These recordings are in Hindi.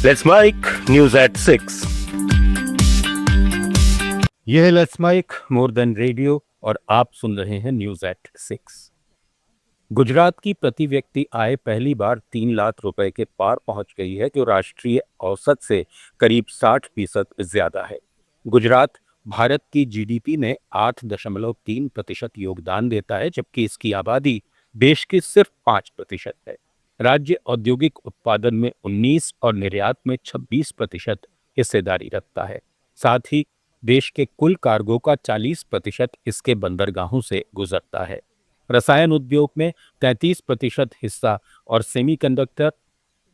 Let's mic news at 6। यह है let's mike more than radio और आप सुन रहे हैं न्यूज एट 6। गुजरात की प्रति व्यक्ति आय पहली बार 3 लाख रुपए के पार पहुंच गई है, जो राष्ट्रीय औसत से करीब 60% ज्यादा है। गुजरात भारत की जीडीपी में 8.3% योगदान देता है, जबकि इसकी आबादी देश की सिर्फ 5% है। राज्य औद्योगिक उत्पादन में 19 और निर्यात में 26% हिस्सेदारी रखता है। साथ ही देश के कुल कार्गो का 40% इसके बंदरगाहों से गुजरता है। रसायन उद्योग में 33% हिस्सा और सेमीकंडक्टर,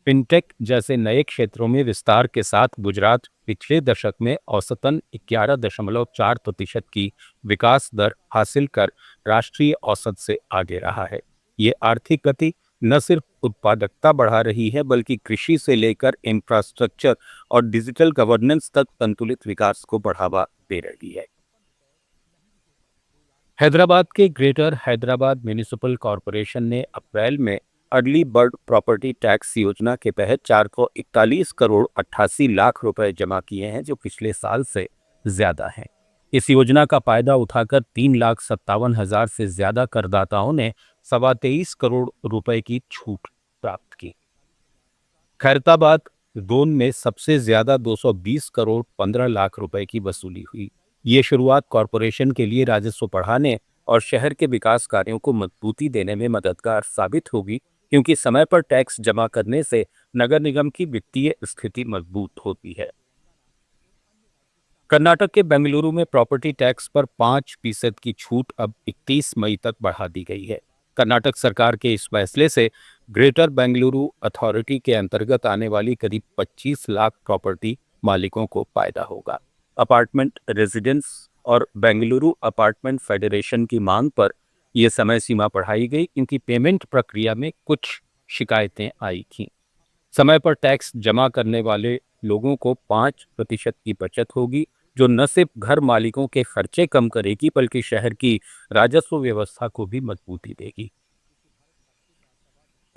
फिनटेक जैसे नए क्षेत्रों में विस्तार के साथ गुजरात पिछले दशक में औसतन 11.4% की विकास दर हासिल कर राष्ट्रीय औसत से आगे रहा है। ये आर्थिक गति न सिर्फ उत्पादकता बढ़ा रही है, बल्कि कृषि से लेकर इंफ्रास्ट्रक्चर और डिजिटल गवर्नेंस तक संतुलित विकास को बढ़ावा दे रही है। हैदराबाद के ग्रेटर हैदराबाद म्युनिसिपल कॉरपोरेशन ने अप्रैल में अर्ली बर्ड प्रॉपर्टी टैक्स योजना के तहत 441 करोड़ 88 लाख रुपए जमा किए हैं, जो पिछले साल से ज्यादा है। इस योजना का फायदा उठाकर 3,57,000 से ज्यादा करदाताओं ने 23.25 करोड़ रुपए की छूट प्राप्त की। खैरताबाद जोन में सबसे ज्यादा 220 करोड़ 15 लाख रुपए की वसूली हुई। ये शुरुआत कॉरपोरेशन के लिए राजस्व बढ़ाने और शहर के विकास कार्यों को मजबूती देने में मददगार साबित होगी, क्योंकि समय पर टैक्स जमा करने से नगर निगम की वित्तीय स्थिति मजबूत होती है। कर्नाटक के बेंगलुरु में प्रॉपर्टी टैक्स पर 5% की छूट अब 31 मई तक बढ़ा दी गई है। कर्नाटक सरकार के इस फैसले से ग्रेटर बेंगलुरु अथॉरिटी के अंतर्गत आने वाली करीब 25 लाख प्रॉपर्टी मालिकों को फायदा होगा। अपार्टमेंट रेजिडेंस और बेंगलुरु अपार्टमेंट फेडरेशन की मांग पर यह समय सीमा बढ़ाई गई, क्योंकि पेमेंट प्रक्रिया में कुछ शिकायतें आई थीं। समय पर टैक्स जमा करने वाले लोगों को 5% की बचत होगी, जो न सिर्फ घर मालिकों के खर्चे कम करेगी, बल्कि शहर की राजस्व व्यवस्था को भी मजबूती देगी।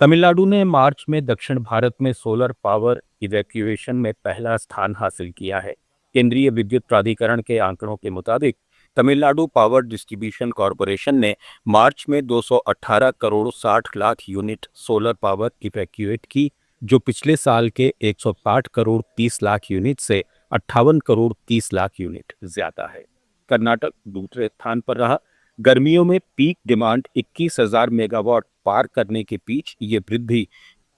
तमिलनाडु ने मार्च में दक्षिण भारत में सोलर पावर इवैक्यूएशन में पहला स्थान हासिल किया है। केंद्रीय विद्युत प्राधिकरण के आंकड़ों के मुताबिक तमिलनाडु पावर डिस्ट्रीब्यूशन कॉरपोरेशन ने मार्च में 218 crore 60 lakh unit solar power evacuate की, जो पिछले साल के 160 करोड़ 30 लाख यूनिट से 58 करोड़ 30 लाख यूनिट ज्यादा है। कर्नाटक दूसरे स्थान पर रहा। गर्मियों में पीक डिमांड 21,000 मेगावाट पार करने के बीच ये वृद्धि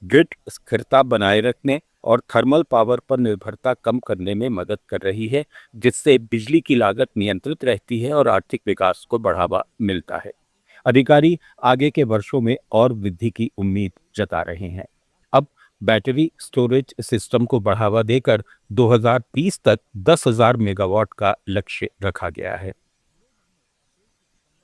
ग्रिड स्थिरता बनाए रखने और थर्मल पावर पर निर्भरता कम करने में मदद कर रही है, जिससे बिजली की लागत नियंत्रित रहती है और आर्थिक विकास को बढ़ावा मिलता है। अधिकारी आगे के वर्षों में और वृद्धि की उम्मीद जता रहे हैं। अब बैटरी स्टोरेज सिस्टम को बढ़ावा देकर 2030 तक 10,000 मेगावाट का लक्ष्य रखा गया है।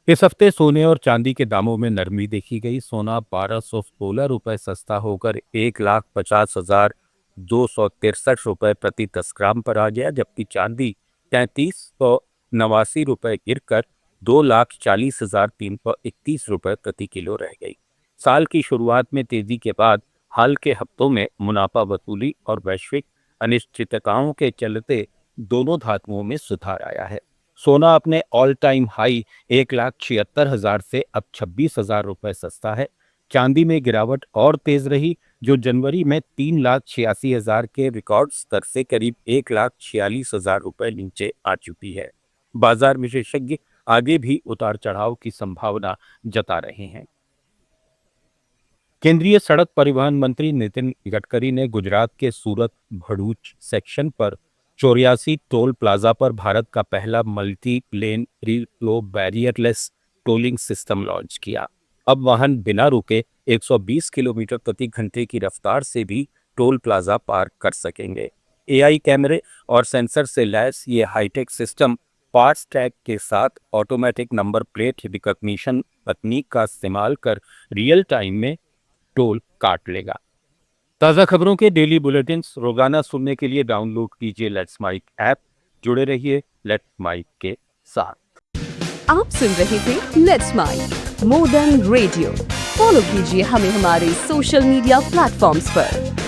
इस हफ्ते सोने और चांदी के दामों में नरमी देखी गई। सोना 1216 रुपए सस्ता होकर 1,50,263 रुपए प्रति 10 ग्राम पर आ गया, जबकि चांदी 3389 रुपए गिरकर 2,40,331 रुपए प्रति किलो रह गई। साल की शुरुआत में तेजी के बाद हाल के हफ्तों में मुनाफा वसूली और वैश्विक अनिश्चितताओं के चलते दोनों धातुओं में सुधार आया है। सोना अपने ऑल टाइम हाई 1,76,000 से अब 26,000 रुपए सस्ता है। चांदी में गिरावट और तेज रही, जो जनवरी में 3,86,000 के रिकॉर्ड स्तर से करीब 1,46,000 रुपए नीचे आ चुकी है। बाजार विशेषज्ञ आगे भी उतार चढ़ाव की संभावना जता रहे हैं। केंद्रीय सड़क परिवहन मंत्री नितिन गडकरी ने गुजरात के सूरत भरूच सेक्शन पर 84 टोल प्लाजा पर भारत का पहला multi lane free flow barrierless tolling system launch किया। अब वाहन बिना रुके 120 किलोमीटर प्रति घंटे की रफ्तार से भी टोल प्लाजा पार कर सकेंगे। एआई कैमरे और सेंसर से लैस ये हाईटेक सिस्टम फास्ट टैग के साथ ऑटोमेटिक नंबर प्लेट रिकॉग्निशन तकनीक का इस्तेमाल कर रियल टाइम में टोल काट लेगा। ताज़ा खबरों के डेली बुलेटिन्स रोजाना सुनने के लिए डाउनलोड कीजिए लेट्स माइक ऐप। जुड़े रहिए लेट्स माइक के साथ। आप सुन रहे थे let's mike more than radio. Follow कीजिए हमें हमारे सोशल मीडिया प्लेटफॉर्म्स पर।